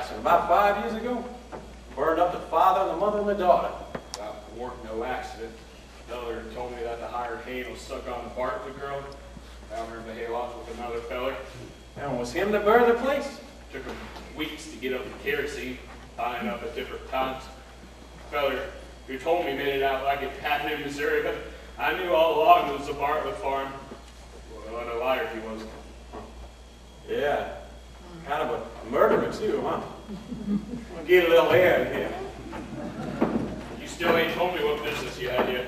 accident about 5 years ago. Burned up the father, the mother, and the daughter. Well, it weren't no accident. The feller told me that the hired hand was stuck on the Bartlett girl. Found her in the hayloft with another feller. And it was him that burned the place? Took him weeks to get up the kerosene, tying up at different times. The feller who told me made it out like it happened in Missouri, but I knew all along it was a Bartlett farm. What a liar he was. Yeah. Kind of a murderer, too, huh? We'll get a little air in here. You still ain't told me what business you had here.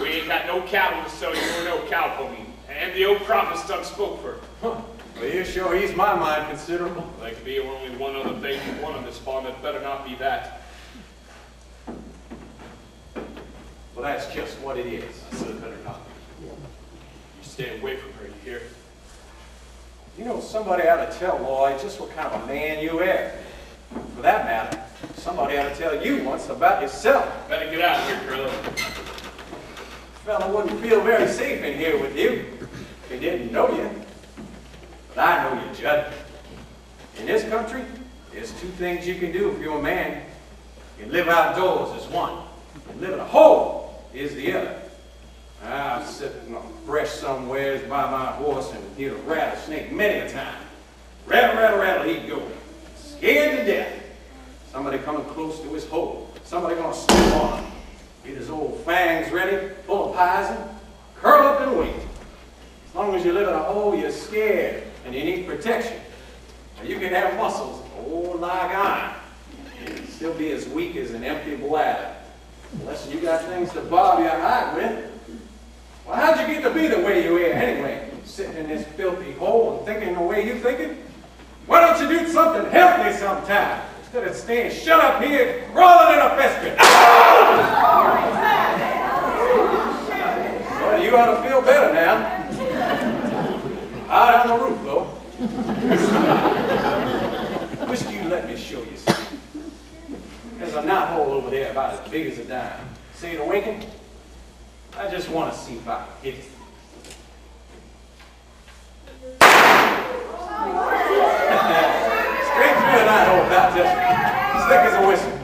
We ain't got no cattle to sell you or no cow pony. And the old prophet's done spoke for. Huh. Well, you sure eased my mind considerable. There could be only one other thing you want on this farm, it better not be that. Well, that's just what it is. I said it better not be. You stay away from her, you hear? You know, somebody ought to tell Lloyd just what kind of a man you are. For that matter, somebody ought to tell you once about yourself. Better get out of here, Curly. Fella wouldn't feel very safe in here with you if he didn't know you. But I know you, Judd. In this country, there's two things you can do if you're a man. You can live outdoors is one, and live in a hole is the other. I'm sitting on fresh somewheres by my horse and hit a rattlesnake many a time. Rattle, rattle, rattle, he'd go. Scared to death. Somebody coming close to his hole. Somebody gonna step on him. Get his old fangs ready, full of poison, curl up and wait. As long as you live in a hole, you're scared and you need protection. Now, you can have muscles, old like iron, and still be as weak as an empty bladder. Unless you got things to bob your hide with. Well, how'd you get to be the way you are anyway? Sitting in this filthy hole and thinking the way you thinking? Why don't you do something healthy sometime? Instead of staying shut up here, crawling in a biscuit. Well, you ought to feel better now. Out on the roof, though. Wish you'd let me show you something. There's a knothole over there about as big as a dime. See it winking? I just want to see if I can hit it. Straight through the knothole about this. Slick as a whistle.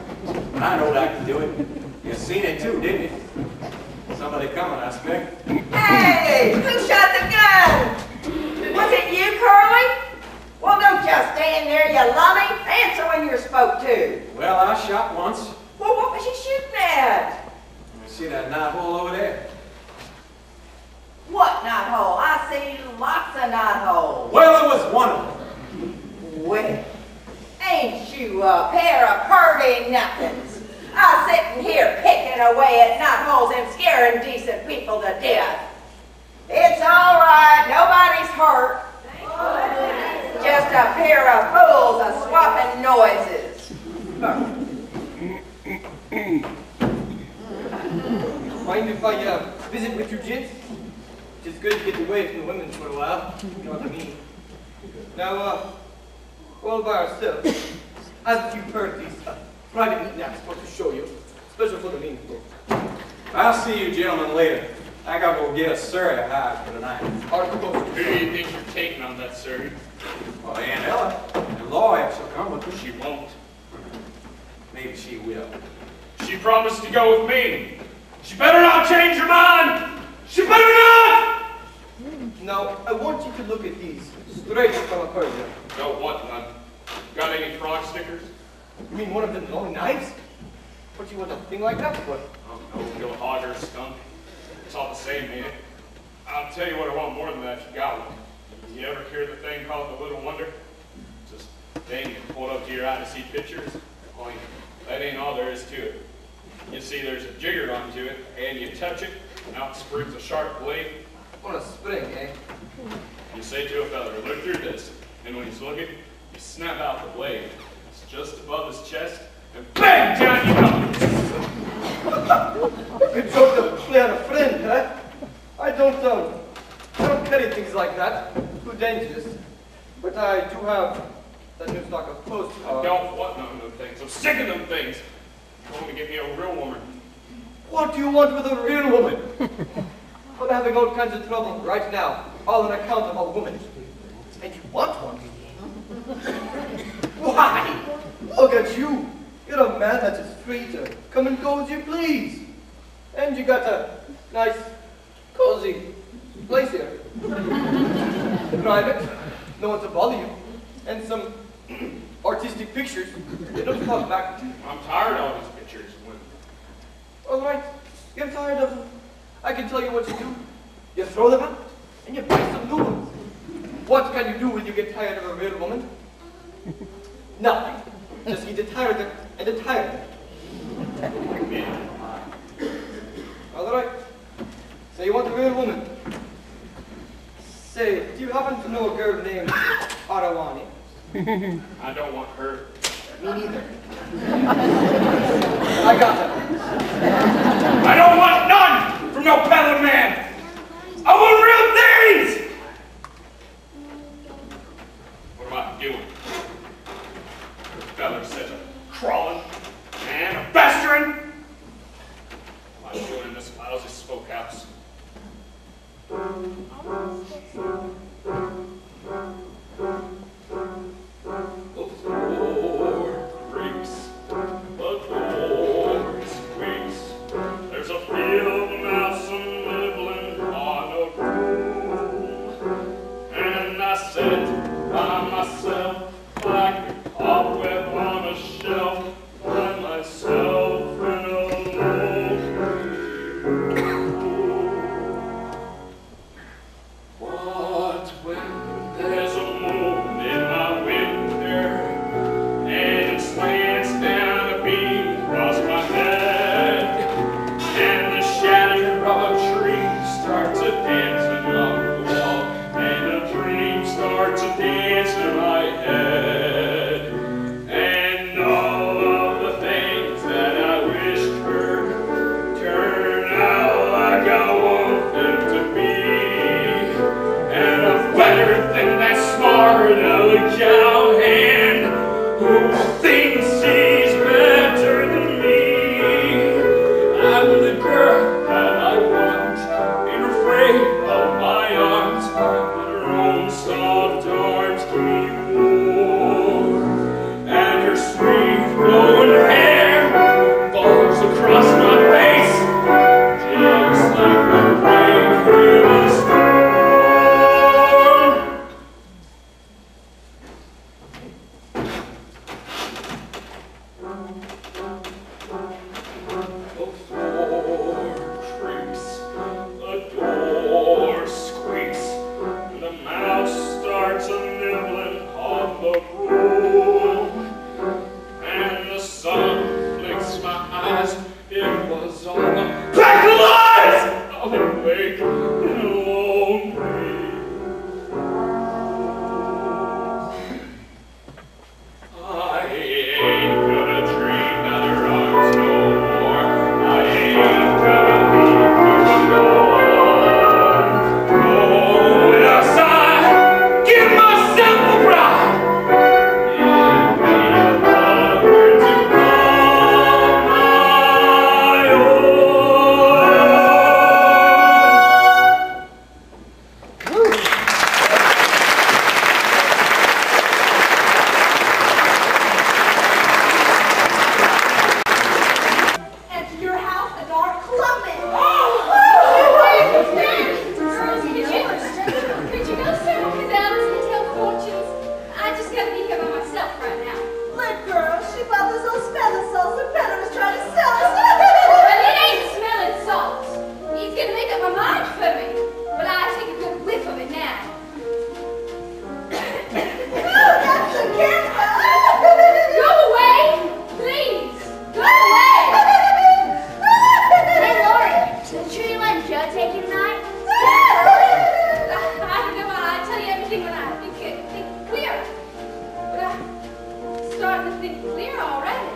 But I know that I can do it. You seen it too, didn't you? Somebody coming, I expect. Hey! Who shot the gun? Was it you, Curly? Well, don't just stand there, you lummy. Answer when you're spoke to. Well, I shot once. Well, what was you shooting at? You see that knothole over there? What knothole? I see lots of knotholes. Well, it was one of them. Well, ain't you a pair of purty nothings? I'm sitting here picking away at knotholes and scaring decent people to death. It's all right. Nobody's hurt. Just a pair of fools a-swapping noises. Mind if I visit with you, gents? It's good to get away from the women for a while. You know what I mean? Now, all by ourselves. As you've heard these private knickknacks want to show you, special for the mean folk. I'll see you gentlemen later. I gotta go get a Surrey hide for tonight. Who do you think you're taking on that, sir? Well, Aunt Ella and Lloyd shall come with me. She won't. Maybe she will. She promised to go with me. She better not change her mind. She better not! Now, I want you to look at these, straight from a Persia. No, what, none? Got any frog stickers? You mean one of them long knives? What you want a thing like that for? Oh, no, kill a hog or a skunk. It's all the same, ain't it? I'll tell you what I want more than that if you got one. You ever hear the thing called the Little Wonder? Just a thing you can hold up to your eye to see pictures. Well, that ain't all there is to it. You see there's a jigger onto it, and you touch it, and out springs a sharp blade. On a spring, eh? You say to a fella, look through this, and when he's looking, you snap out the blade. It's just above his chest, and bang, down you come. You don't play on a friend, huh? I don't carry things like that. Too dangerous. But I do have that new stock of clothes. I don't want none of them things. I'm sick of them things. You want me to get me a real woman. What do you want with a real woman? I'm having all kinds of trouble right now, all on account of a woman. And you want one? Why? look at you. You're a man that's just free to come and go as you please. And you got a nice, cozy place here. Private, no one to bother you, and some artistic pictures. They don't come back. I'm tired of all these pictures. All right, you're tired of them. I can tell you what you do. You throw them out, and you buy some new ones. What can you do when you get tired of a real woman? Nothing. Just get tired of them and then tired of them. All right. So you want a real woman? Say, do you happen to know a girl named Arawani? I don't want her. Me neither. I got her. I don't want none from no peddler man. I want real things. What am I doing? The feller says I'm crawling and I'm festering. I'm doing in this lousy smokehouse. The floor creaks, the door squeaks. There's a field mouse nibbling on a broom. And I sit by myself like a cobweb on a shelf, by myself in a lonely room. What when there's a moon in my winter and it slants down a beam across my head, and the shadow of a tree starts a dancing on the wall, and a dream starts a dance in my head, and all of the things that I wished for turn out like I want them to be, and a better than that smart aleck cowhand who thinks she's better than me. I'm the girl that I want, ain't afraid of my arms, and her own soft arms keep me warm, and her sweet blonde hair falls across my face, just like the rain in a storm. The floor creaks, the door squeaks, and the mouse starts a nibbling on the broom, and the sun flicks my eyes. It was all a pack of lies. I'm awake and lonely. I ain't gonna dream other arms no more. I ain't gonna leave her alone. Going outside, give myself a ride. Give me a lover to call my own. Enter your house, a dark clubman. Girls, could you go settle his Alice and tell fortunes? I just gotta be here by myself right now. Look, girl, she bought this old smelling sauce and Peddler was trying to sell us. But it ain't smelling salt. He's gonna make up my mind for me. But I take a good whiff of it now. That's the camera. Go away! Please! Go away! Hey, Lori, did you let Joe take you tonight? I don't know, I'll tell you everything when I think clear. But I'm starting to think clear already.